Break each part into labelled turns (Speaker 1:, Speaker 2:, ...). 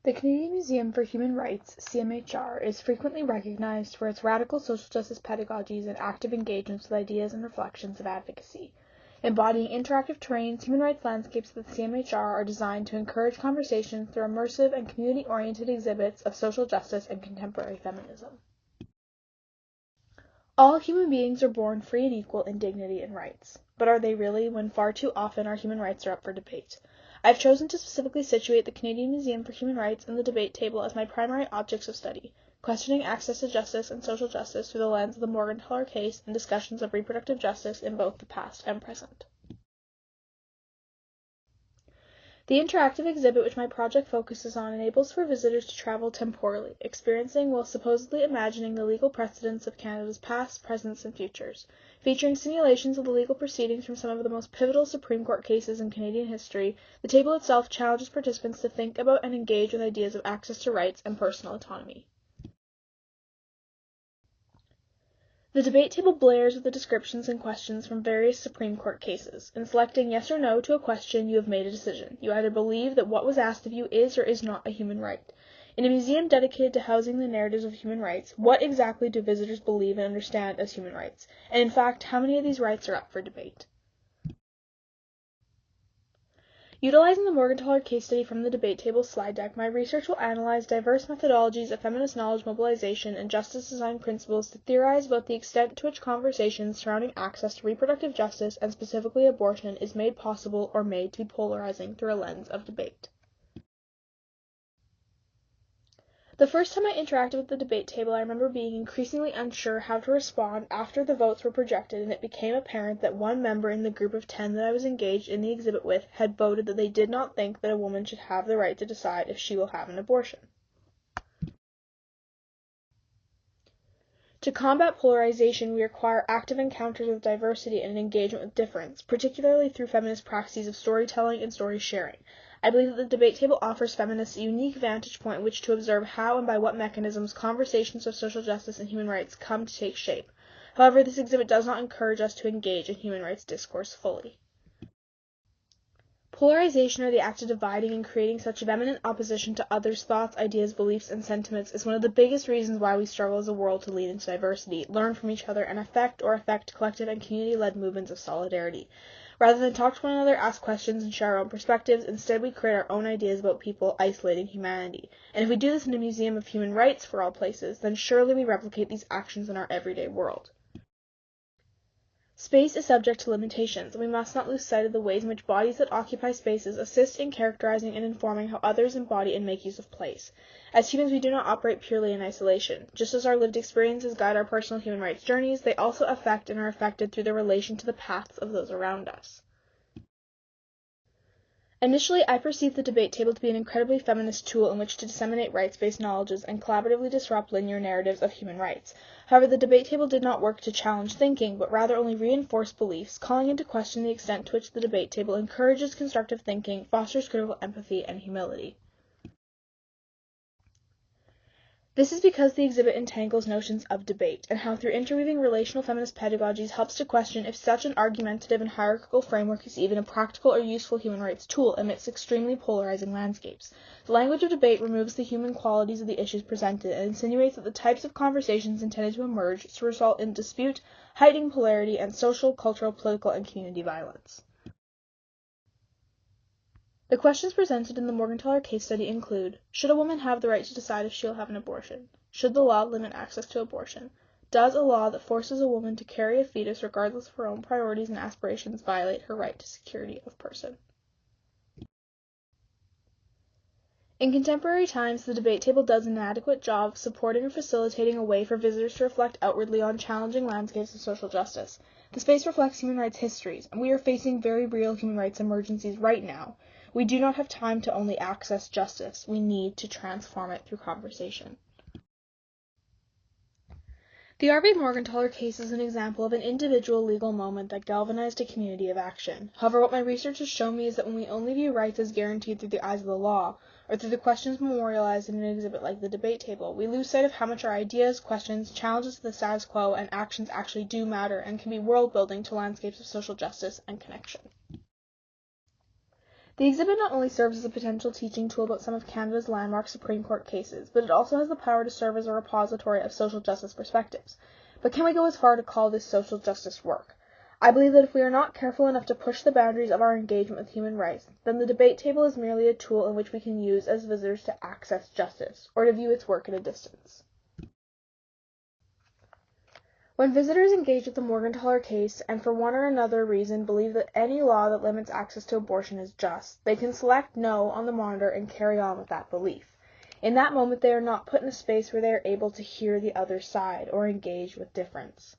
Speaker 1: The Canadian Museum for Human Rights, CMHR, is frequently recognized for its radical social justice pedagogies and active engagements with ideas and reflections of advocacy. Embodying interactive terrains, human rights landscapes at the CMHR are designed to encourage conversation through immersive and community-oriented exhibits of social justice and contemporary feminism. All human beings are born free and equal in dignity and rights. But are they really, when far too often our human rights are up for debate? I've chosen to specifically situate the Canadian Museum for Human Rights and the debate table as my primary objects of study, questioning access to justice and social justice through the lens of the Morgentaler case and discussions of reproductive justice in both the past and present. The interactive exhibit which my project focuses on enables for visitors to travel temporally, experiencing while supposedly imagining the legal precedents of Canada's past, presents, and futures. Featuring simulations of the legal proceedings from some of the most pivotal Supreme Court cases in Canadian history, the table itself challenges participants to think about and engage with ideas of access to rights and personal autonomy. The debate table blares with the descriptions and questions from various Supreme Court cases. In selecting yes or no to a question, you have made a decision. You either believe that what was asked of you is or is not a human right. In a museum dedicated to housing the narratives of human rights, what exactly do visitors believe and understand as human rights? And in fact, how many of these rights are up for debate? Utilizing the Morgentaler case study from the debate table slide deck, my research will analyze diverse methodologies of feminist knowledge mobilization and justice design principles to theorize about the extent to which conversations surrounding access to reproductive justice, and specifically abortion, is made possible or made to be polarizing through a lens of debate. The first time I interacted with the debate table, I remember being increasingly unsure how to respond after the votes were projected and it became apparent that one member in the group of 10 that I was engaged in the exhibit with had voted that they did not think that a woman should have the right to decide if she will have an abortion. To combat polarization, we require active encounters with diversity and an engagement with difference, particularly through feminist practices of storytelling and story sharing. I believe that the debate table offers feminists a unique vantage point in which to observe how and by what mechanisms conversations of social justice and human rights come to take shape. However, this exhibit does not encourage us to engage in human rights discourse fully. Polarization, or the act of dividing and creating such vehement opposition to others' thoughts, ideas, beliefs, and sentiments, is one of the biggest reasons why we struggle as a world to lean into diversity, learn from each other, and affect collective and community-led movements of solidarity. Rather than talk to one another, ask questions, and share our own perspectives, instead we create our own ideas about people, isolating humanity. And if we do this in a museum of human rights, for all places, then surely we replicate these actions in our everyday world. Space is subject to limitations, and we must not lose sight of the ways in which bodies that occupy spaces assist in characterizing and informing how others embody and make use of place. As humans, we do not operate purely in isolation. Just as our lived experiences guide our personal human rights journeys, they also affect and are affected through their relation to the paths of those around us. Initially, I perceived the debate table to be an incredibly feminist tool in which to disseminate rights-based knowledges and collaboratively disrupt linear narratives of human rights. However, the debate table did not work to challenge thinking, but rather only reinforce beliefs, calling into question the extent to which the debate table encourages constructive thinking, fosters critical empathy, and humility. This is because the exhibit entangles notions of debate, and how through interweaving relational feminist pedagogies helps to question if such an argumentative and hierarchical framework is even a practical or useful human rights tool amidst extremely polarizing landscapes. The language of debate removes the human qualities of the issues presented and insinuates that the types of conversations intended to emerge to result in dispute, heightening polarity, and social, cultural, political, and community violence. The questions presented in the Morgentaler case study include: should a woman have the right to decide if she will have an abortion? Should the law limit access to abortion? Does a law that forces a woman to carry a fetus regardless of her own priorities and aspirations violate her right to security of person? In contemporary times, the debate table does an inadequate job of supporting or facilitating a way for visitors to reflect outwardly on challenging landscapes of social justice. The space reflects human rights histories, and we are facing very real human rights emergencies right now. We do not have time to only access justice. We need to transform it through conversation. The R.V. Morgentaler case is an example of an individual legal moment that galvanized a community of action. However, what my research has shown me is that when we only view rights as guaranteed through the eyes of the law, or through the questions memorialized in an exhibit like the debate table, we lose sight of how much our ideas, questions, challenges to the status quo, and actions actually do matter and can be world-building to landscapes of social justice and connection. The exhibit not only serves as a potential teaching tool about some of Canada's landmark Supreme Court cases, but it also has the power to serve as a repository of social justice perspectives. But can we go as far to call this social justice work? I believe that if we are not careful enough to push the boundaries of our engagement with human rights, then the debate table is merely a tool in which we can use as visitors to access justice, or to view its work at a distance. When visitors engage with the Morgentaler case and for one or another reason believe that any law that limits access to abortion is just, they can select no on the monitor and carry on with that belief. In that moment, they are not put in a space where they are able to hear the other side or engage with difference.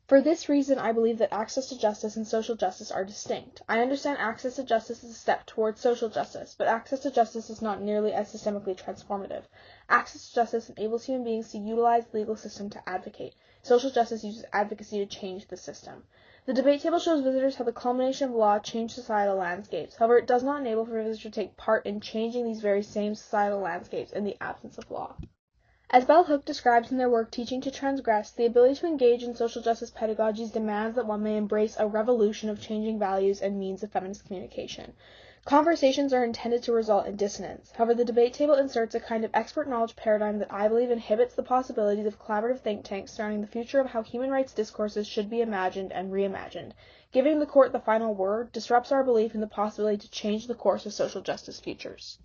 Speaker 1: For this reason, I believe that access to justice and social justice are distinct. I understand access to justice is a step towards social justice, but access to justice is not nearly as systemically transformative. Access to justice enables human beings to utilize the legal system to advocate. Social justice uses advocacy to change the system. The debate table shows visitors how the culmination of law changed societal landscapes. However, it does not enable for visitors to take part in changing these very same societal landscapes in the absence of law. As Bell Hook describes in their work Teaching to Transgress, the ability to engage in social justice pedagogies demands that one may embrace a revolution of changing values and means of feminist communication. Conversations are intended to result in dissonance. However, the debate table inserts a kind of expert knowledge paradigm that I believe inhibits the possibilities of collaborative think tanks surrounding the future of how human rights discourses should be imagined and reimagined. Giving the court the final word disrupts our belief in the possibility to change the course of social justice futures.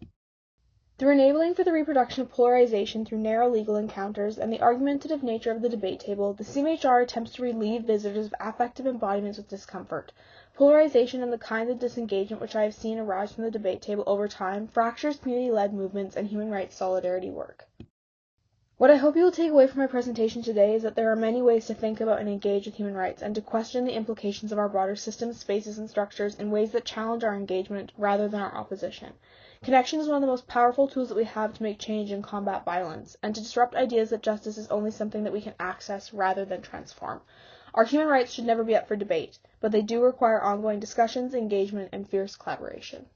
Speaker 1: Through enabling for the reproduction of polarization through narrow legal encounters and the argumentative nature of the debate table, the CMHR attempts to relieve visitors of affective embodiments with discomfort. Polarization and the kind of disengagement which I have seen arise from the debate table over time fractures community-led movements and human rights solidarity work. What I hope you will take away from my presentation today is that there are many ways to think about and engage with human rights and to question the implications of our broader systems, spaces, and structures in ways that challenge our engagement rather than our opposition. Connection is one of the most powerful tools that we have to make change and combat violence, and to disrupt ideas that justice is only something that we can access rather than transform. Our human rights should never be up for debate, but they do require ongoing discussions, engagement, and fierce collaboration.